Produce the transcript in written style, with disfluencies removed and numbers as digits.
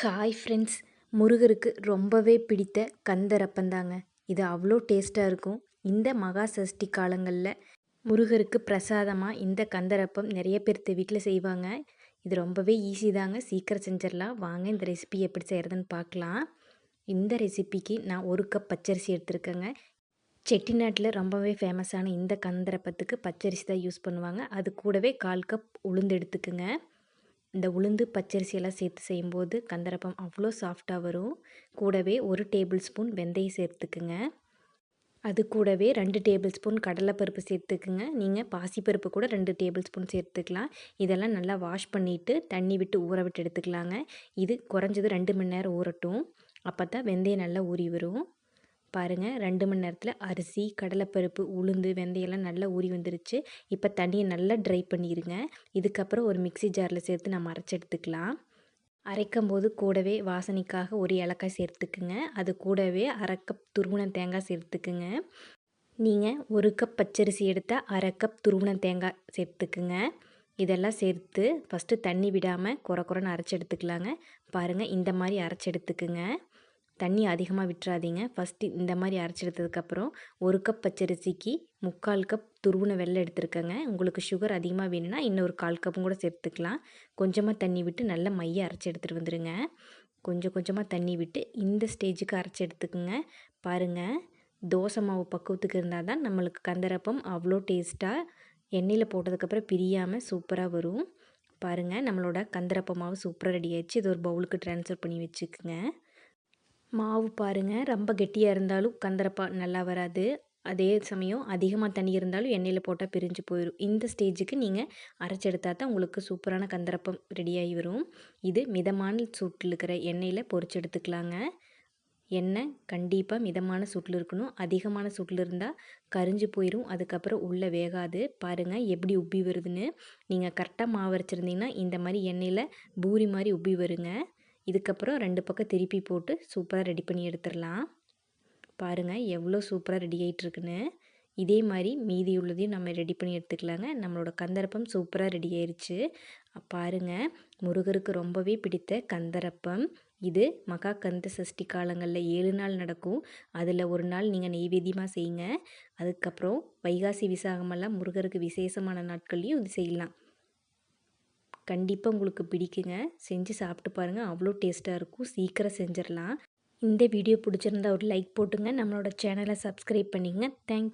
Hi friends, முருகருக்கு ரொம்பவே பிடித்த கந்தரப்பந்தாங்க. இது அவ்வளோ டேஸ்ட்டாக இருக்கும். இந்த மகா சஷ்டி காலங்களில் முருகருக்கு பிரசாதமாக இந்த கந்தரப்பம் நிறைய பேர்த்து வீட்டில் செய்வாங்க. இது ரொம்பவே ஈஸி தாங்க, சீக்கிரம் செஞ்சிடலாம். வாங்க இந்த ரெசிபி எப்படி செய்கிறதுன்னு பார்க்கலாம். இந்த ரெசிபிக்கு நான் 1 கப் பச்சரிசி எடுத்துருக்கேங்க. செட்டிநாட்டில் ரொம்பவே ஃபேமஸான இந்த கந்தரப்பத்துக்கு பச்சரிசி தான் யூஸ் பண்ணுவாங்க. அது கூடவே 1/4 கப் உளுந்து எடுத்துக்குங்க. இந்த உளுந்து பச்சரிசியெல்லாம் சேர்த்து செய்யும்போது கந்தரப்பம் அவ்வளோ சாஃப்டாக வரும். கூடவே 1 டேபிள் ஸ்பூன் வெந்தயம் சேர்த்துக்குங்க. அது கூடவே 2 டேபிள் ஸ்பூன் கடலைப்பருப்பு சேர்த்துக்குங்க. நீங்கள் பாசிப்பருப்பு கூட 2 டேபிள் ஸ்பூன் சேர்த்துக்கலாம். இதெல்லாம் நல்லா வாஷ் பண்ணிவிட்டு தண்ணி விட்டு ஊற விட்டு எடுத்துக்கலாங்க. இது குறைஞ்சது 2 மணி நேரம் ஊறட்டும். அப்போ தான் வெந்தயம் நல்லா ஊறி வரும். பாருங்கள், 2 மணி நேரத்தில் அரிசி, கடலைப்பருப்பு, உளுந்து, வெந்தயம்லாம் நல்லா ஊறி வந்துருச்சு. இப்போ தண்ணியை நல்லா ட்ரை பண்ணிடுங்க. இதுக்கப்புறம் ஒரு மிக்ஸி ஜாரில் சேர்த்து நம்ம அரைச்சி எடுத்துக்கலாம். அரைக்கும்போது கூடவே வாசனைக்காக 1 ஏலக்காய் சேர்த்துக்குங்க. அது கூடவே 1/2 கப் துருவின தேங்காய் சேர்த்துக்குங்க. நீங்கள் 1 கப் பச்சரிசி எடுத்தால் 1/2 கப் துருவின தேங்காய் சேர்த்துக்குங்க. இதெல்லாம் சேர்த்து ஃபஸ்ட்டு தண்ணி விடாமல் குறன்னு அரைச்சி எடுத்துக்கலாங்க. பாருங்கள், இந்த மாதிரி அரைச்சி எடுத்துக்குங்க. தண்ணி அதிகமாக விட்டுறாதீங்க. ஃபஸ்ட்டு இந்த மாதிரி அரைச்சி எடுத்ததுக்கப்புறம் 1 கப் பச்சரிசிக்கு 3/4 கப் துருவின வெல்லம் எடுத்துருக்கேங்க. உங்களுக்கு சுகர் அதிகமாக வேணும்னா இன்னும் ஒரு 1/4 கப்பும் கூட சேர்த்துக்கலாம். கொஞ்சமாக தண்ணி விட்டு நல்லா மைய அரைச்சி எடுத்துகிட்டு வந்துடுங்க. கொஞ்சம் கொஞ்சமாக தண்ணி விட்டு இந்த ஸ்டேஜுக்கு அரைச்சி எடுத்துக்குங்க. பாருங்கள், தோசை மாவு பக்குவத்துக்கு இருந்தால் தான் நம்மளுக்கு கந்தரப்பம் அவ்வளோ டேஸ்ட்டாக எண்ணெயில் போட்டதுக்கப்புறம் பிரியாமல் சூப்பராக வரும். பாருங்கள், நம்மளோட கந்தரப்ப மாவு சூப்பராக ரெடி ஆயிடுச்சு. இது ஒரு பவுலுக்கு ட்ரான்ஸ்ஃபர் பண்ணி வச்சுக்குங்க. மாவு பாருங்கள், ரொம்ப கெட்டியாக இருந்தாலும் கந்தரப்பா நல்லா வராது. அதே சமயம் அதிகமாக தண்ணி இருந்தாலும் எண்ணெயில் போட்டால் பிரிஞ்சு போயிடும். இந்த ஸ்டேஜுக்கு நீங்கள் அரைச்சி எடுத்தால் தான் உங்களுக்கு சூப்பரான கந்தரப்பம் ரெடியாகி வரும். இது மிதமான சூட்டில் இருக்கிற எண்ணெயில் பொரிச்சு எடுத்துக்கலாங்க. எண்ணெய் கண்டிப்பாக மிதமான சூட்டில் இருக்கணும். அதிகமான சூட்டில் இருந்தால் கரிஞ்சு போயிடும். அதுக்கப்புறம் உள்ளே வேகாது. பாருங்கள் எப்படி உப்பி வருதுன்னு. நீங்கள் கரெக்டாக மாவு அரைச்சிருந்தீங்கன்னா இந்த மாதிரி எண்ணெயில் பூரி மாதிரி உப்பி வருங்க. இதுக்கப்புறம் 2 பக்கம் திருப்பி போட்டு சூப்பராக ரெடி பண்ணி எடுத்துடலாம். பாருங்கள் எவ்வளோ சூப்பராக ரெடி ஆகிட்டுருக்குன்னு. இதே மாதிரி மீதி உள்ளதையும் நம்ம ரெடி பண்ணி எடுத்துக்கலாங்க. நம்மளோட கந்தரப்பம் சூப்பராக ரெடி ஆயிடுச்சு. பாருங்கள், முருகருக்கு ரொம்பவே பிடித்த கந்தரப்பம். இது மகா கந்த சஷ்டி காலங்களில் 7 நாள் நடக்கும். அதில் ஒரு நாள் நீங்கள் நெய்வேத்தியமாக செய்யுங்க. அதுக்கப்புறம் வைகாசி விசாகமெல்லாம் முருகருக்கு விசேஷமான நாட்கள்லையும் இது செய்யலாம். கண்டிப்பாக உங்களுக்கு பிடிக்குங்க. செஞ்சு சாப்பிட்டு பாருங்கள், அவ்வளோ டேஸ்ட்டாக இருக்கும். சீக்கிரம் செஞ்சிடலாம். இந்த வீடியோ பிடிச்சிருந்தா ஒரு லைக் போட்டுங்க. நம்மளோட சேனலை சப்ஸ்கிரைப் பண்ணிங்க. தேங்க்ஸ்.